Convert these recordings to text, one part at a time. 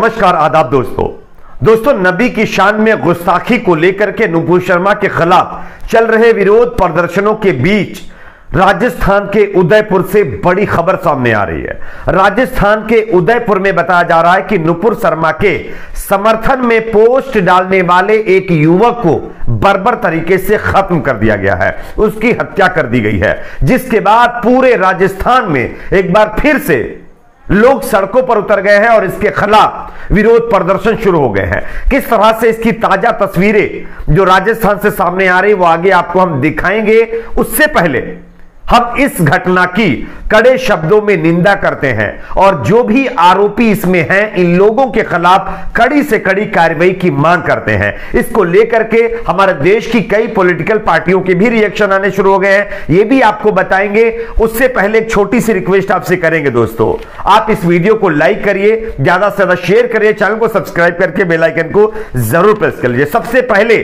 नमस्कार आदाब दोस्तों नबी की शान में गुस्ताखी को लेकर के नुपुर शर्मा के खिलाफ चल रहे विरोध प्रदर्शनों के बीच राजस्थान के उदयपुर से बड़ी खबर सामने आ रही है। राजस्थान के उदयपुर में बताया जा रहा है कि नुपुर शर्मा के समर्थन में पोस्ट डालने वाले एक युवक को बर्बर तरीके से खत्म कर दिया गया है, उसकी हत्या कर दी गई है, जिसके बाद पूरे राजस्थान में एक बार फिर से लोग सड़कों पर उतर गए हैं और इसके खिलाफ विरोध प्रदर्शन शुरू हो गए हैं। किस तरह से इसकी ताजा तस्वीरें जो राजस्थान से सामने आ रही वो आगे आपको हम दिखाएंगे। उससे पहले हम इस घटना की कड़े शब्दों में निंदा करते हैं और जो भी आरोपी इसमें हैं इन लोगों के खिलाफ कड़ी से कड़ी कार्रवाई की मांग करते हैं। इसको लेकर के हमारे देश की कई पॉलिटिकल पार्टियों के भी रिएक्शन आने शुरू हो गए हैं, ये भी आपको बताएंगे। उससे पहले एक छोटी सी रिक्वेस्ट आपसे करेंगे दोस्तों, आप इस वीडियो को लाइक करिए, ज्यादा से ज्यादा शेयर करिए, चैनल को सब्सक्राइब करके बेल आइकन को जरूर प्रेस कर लीजिए। सबसे पहले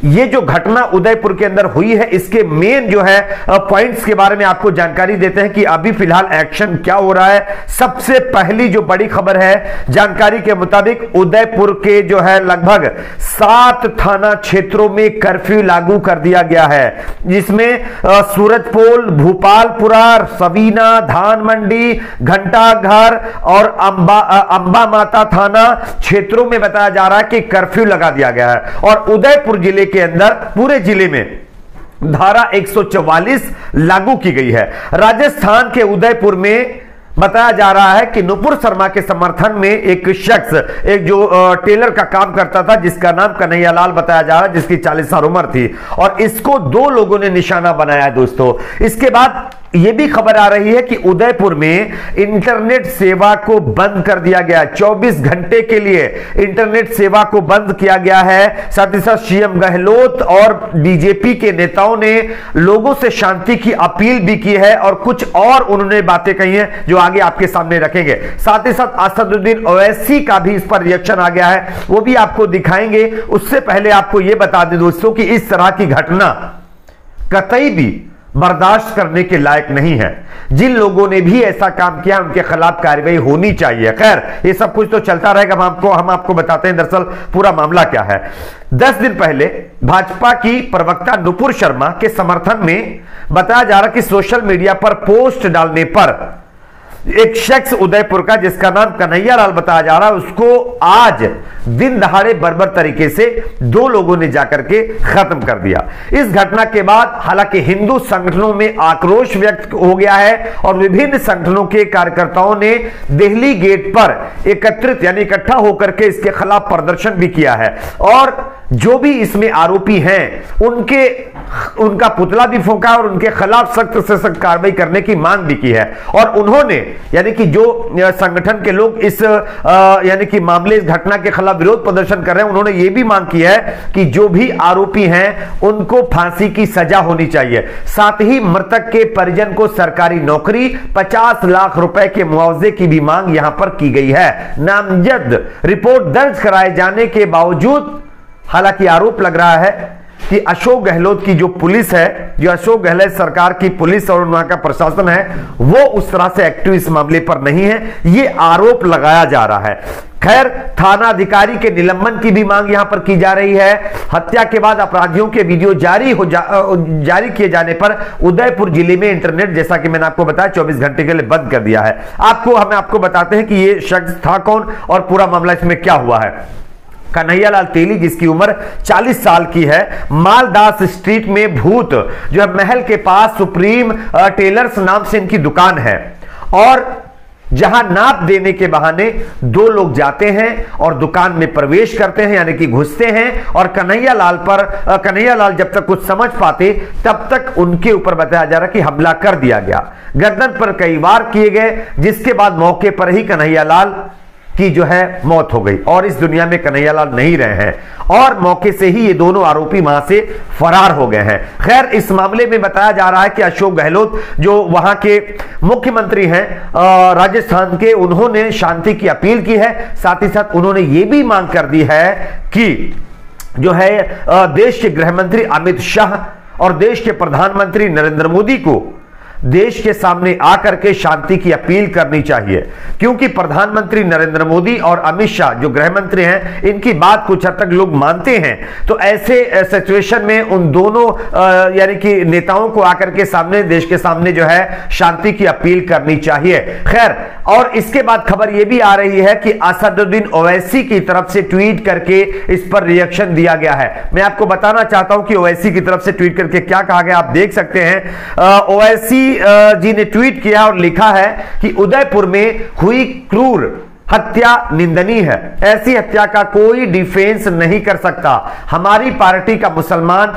ये जो घटना उदयपुर के अंदर हुई है इसके मेन जो है पॉइंट्स के बारे में आपको जानकारी देते हैं कि अभी फिलहाल एक्शन क्या हो रहा है। सबसे पहली जो बड़ी खबर है, जानकारी के मुताबिक उदयपुर के जो है लगभग 7 थाना क्षेत्रों में कर्फ्यू लागू कर दिया गया है, जिसमें सूरजपोल, भूपालपुरा, सवीना, धान मंडी, घंटाघर और अंबा माता थाना क्षेत्रों में बताया जा रहा है कि कर्फ्यू लगा दिया गया है। और उदयपुर जिले के अंदर पूरे जिले में धारा 144 लागू की गई है। राजस्थान के उदयपुर में बताया जा रहा है कि नुपुर शर्मा के समर्थन में एक शख्स, एक जो टेलर का काम करता था जिसका नाम कन्हैया लाल बताया जा रहा है, जिसकी 40 साल उम्र थी, और इसको 2 लोगों ने निशाना बनाया है दोस्तों। इसके बाद यह भी खबर आ रही है कि उदयपुर में इंटरनेट सेवा को बंद कर दिया गया, 24 घंटे के लिए इंटरनेट सेवा को बंद किया गया है। साथ ही साथ सीएम गहलोत और बीजेपी के नेताओं ने लोगों से शांति की अपील भी की है और कुछ और उन्होंने बातें कही हैं जो आगे आपके सामने रखेंगे। साथ ही साथ असदुद्दीन ओवैसी का भी इस पर रिएक्शन आ गया है, वो भी आपको दिखाएंगे। उससे पहले आपको यह बता दें दोस्तों कि इस तरह की घटना कतई भी बर्दाश्त करने के लायक नहीं है। जिन लोगों ने भी ऐसा काम किया उनके खिलाफ कार्रवाई होनी चाहिए। खैर ये सब कुछ तो चलता रहेगा, हम आपको बताते हैं दरअसल पूरा मामला क्या है। 10 दिन पहले भाजपा की प्रवक्ता नुपुर शर्मा के समर्थन में बताया जा रहा कि सोशल मीडिया पर पोस्ट डालने पर एक शख्स उदयपुर का जिसका नाम कन्हैया लाल बताया जा रहा है, उसको आज दिन दहाड़े बर्बर तरीके से 2 लोगों ने जाकर के खत्म कर दिया। इस घटना के बाद हालांकि हिंदू संगठनों में आक्रोश व्यक्त हो गया है और विभिन्न संगठनों के कार्यकर्ताओं ने दिल्ली गेट पर एकत्रित यानी इकट्ठा होकर के इसके खिलाफ प्रदर्शन भी किया है और जो भी इसमें आरोपी हैं उनका पुतला भी फूंका और उनके खिलाफ सख्त से सख्त कार्रवाई करने की मांग भी की है। और उन्होंने यानी कि जो संगठन के लोग इस यानी कि मामले, इस घटना के खिलाफ विरोध प्रदर्शन कर रहे हैं, उन्होंने यह भी मांग की है कि जो भी आरोपी हैं उनको फांसी की सजा होनी चाहिए। साथ ही मृतक के परिजन को सरकारी नौकरी, 50 लाख रुपए के मुआवजे की भी मांग यहां पर की गई है। नामजद रिपोर्ट दर्ज कराए जाने के बावजूद हालांकि आरोप लग रहा है कि अशोक गहलोत की जो पुलिस है, जो अशोक गहलोत सरकार की पुलिस और वहां का प्रशासन है, वो उस तरह से एक्टिव इस मामले पर नहीं है, ये आरोप लगाया जा रहा है। खैर थाना अधिकारी के निलंबन की भी मांग यहां पर की जा रही है। हत्या के बाद अपराधियों के वीडियो जारी किए जाने पर उदयपुर जिले में इंटरनेट, जैसा कि मैंने आपको बताया, 24 घंटे के लिए बंद कर दिया है। हम आपको बताते हैं कि यह शख्स था कौन और पूरा मामला इसमें क्या हुआ है। कन्हैया लाल तेली, जिसकी उम्र 40 साल की है, मालदास स्ट्रीट में भूत जो है महल के पास सुप्रीम टेलर्स नाम से इनकी दुकान है और जहां नाप देने के बहाने 2 लोग जाते हैं और दुकान में प्रवेश करते हैं यानी कि घुसते हैं और कन्हैया लाल जब तक कुछ समझ पाते तब तक उनके ऊपर बताया जा रहा कि हमला कर दिया गया। गर्दन पर कई वार किए गए, जिसके बाद मौके पर ही कन्हैया लाल की जो है मौत हो गई और इस दुनिया में कन्हैया लाल नहीं रहे हैं और मौके से ही ये दोनों आरोपी वहां से फरार हो गए हैं। खैर इस मामले में बताया जा रहा है कि अशोक गहलोत जो वहां के मुख्यमंत्री हैं राजस्थान के, उन्होंने शांति की अपील की है। साथ ही साथ उन्होंने ये भी मांग कर दी है कि जो है देश के गृह मंत्री अमित शाह और देश के प्रधानमंत्री नरेंद्र मोदी को देश के सामने आकर के शांति की अपील करनी चाहिए, क्योंकि प्रधानमंत्री नरेंद्र मोदी और अमित शाह जो गृह मंत्री हैं, इनकी बात कुछ हद तक लोग मानते हैं। तो ऐसे सिचुएशन में उन दोनों यानी कि नेताओं को आकर के सामने, देश के सामने जो है शांति की अपील करनी चाहिए। खैर, और इसके बाद खबर यह भी आ रही है कि असदुद्दीन ओवैसी की तरफ से ट्वीट करके इस पर रिएक्शन दिया गया है। मैं आपको बताना चाहता हूं कि ओवैसी की तरफ से ट्वीट करके क्या कहा गया, आप देख सकते हैं। ओवैसी जी ने ट्वीट किया और लिखा है कि उदयपुर में हुई क्रूर हत्या निंदनीय है। ऐसी हत्या का कोई डिफेंस नहीं कर सकता। हमारी पार्टी का मुसलमान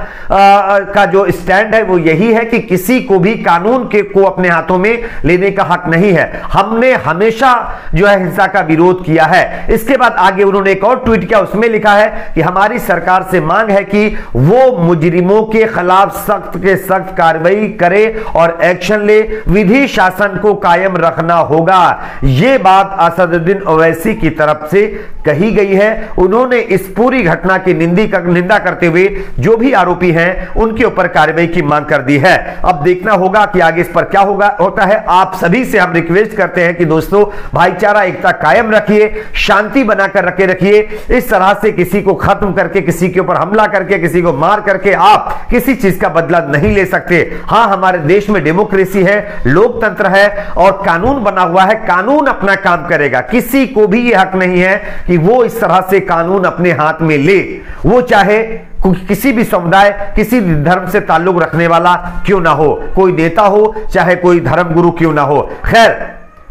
का जो स्टैंड है वो यही है कि किसी को भी कानून को अपने हाथों में लेने का हक नहीं है। हमने हमेशा जो है हिंसा का विरोध किया है। इसके बाद आगे उन्होंने एक और ट्वीट किया, उसमें लिखा है कि हमारी सरकार से मांग है कि वो मुजरिमों के खिलाफ सख्त के सख्त कार्रवाई करे और एक्शन ले। विधि शासन को कायम रखना होगा। यह बात असदुद्दीन ओवैसी की तरफ से कही गई है। उन्होंने इस पूरी घटना की निंदा करते हुए जो भी आरोपी हैं उनके ऊपर कार्रवाई की मांग कर दी है। अब देखना होगा कि आगे इस पर क्या होता है। आप सभी से हम रिक्वेस्ट करते हैं कि दोस्तों, भाईचारा एकता कायम रखिए, शांति बनाकर रखिए। इस तरह से किसी को खत्म करके, किसी के ऊपर हमला करके, किसी को मार करके आप किसी चीज का बदला नहीं ले सकते। हां, हमारे देश में डेमोक्रेसी है, लोकतंत्र है और कानून बना हुआ है। कानून अपना काम करेगा। किसी को भी यह हक नहीं है कि वो इस तरह से कानून अपने हाथ में ले, वो चाहे किसी भी समुदाय, किसी भी धर्म से ताल्लुक रखने वाला क्यों ना हो, कोई नेता हो, चाहे कोई धर्मगुरु क्यों ना हो। खैर,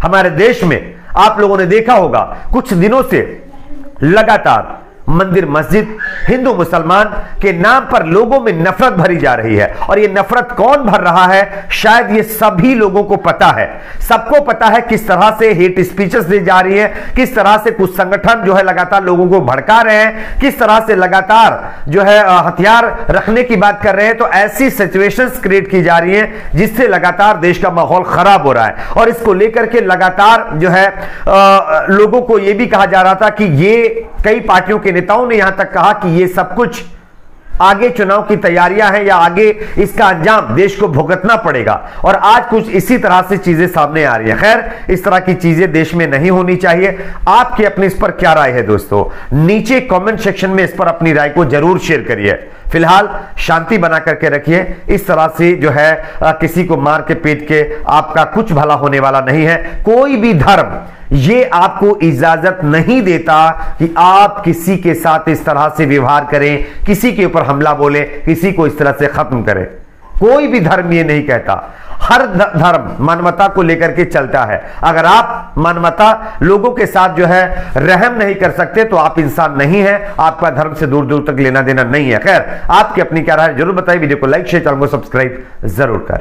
हमारे देश में आप लोगों ने देखा होगा कुछ दिनों से लगातार मंदिर मस्जिद, हिंदू मुसलमान के नाम पर लोगों में नफरत भरी जा रही है। और यह नफरत कौन भर रहा है, शायद ये सभी लोगों को पता है। सबको पता है किस तरह से हेट स्पीचेस दी जा रही है, किस तरह से कुछ संगठन जो है लगातार लोगों को भड़का रहे हैं, किस तरह से लगातार जो है हथियार रखने की बात कर रहे हैं। तो ऐसी सिचुएशंस क्रिएट की जा रही है जिससे लगातार देश का माहौल खराब हो रहा है। और इसको लेकर के लगातार जो है लोगों को यह भी कहा जा रहा था कि ये कई पार्टियों के नेताओं ने यहां तक कहा कि ये सब कुछ आगे चुनाव की तैयारियां हैं या आगे इसका अंजाम देश को भुगतना पड़ेगा। और आज कुछ इसी तरह से चीजें सामने आ रही है। खैर, इस तरह की चीजें देश में नहीं होनी चाहिए। आपकी अपनी इस पर क्या राय है दोस्तों, नीचे कमेंट सेक्शन में इस पर अपनी राय को जरूर शेयर करिए। फिलहाल शांति बना करके रखिए। इस तरह से जो है किसी को मार के पीट के आपका कुछ भला होने वाला नहीं है। कोई भी धर्म ये आपको इजाजत नहीं देता कि आप किसी के साथ इस तरह से व्यवहार करें, किसी के ऊपर हमला बोले, किसी को इस तरह से खत्म करें। कोई भी धर्म ये नहीं कहता। हर धर्म मानवता को लेकर के चलता है। अगर आप मानवता लोगों के साथ जो है रहम नहीं कर सकते तो आप इंसान नहीं है, आपका धर्म से दूर दूर तक लेना देना नहीं है। खैर, आपकी अपनी क्या राय जरूर बताइए। वीडियो को लाइक शेयर, चैनल को सब्सक्राइब जरूर करें।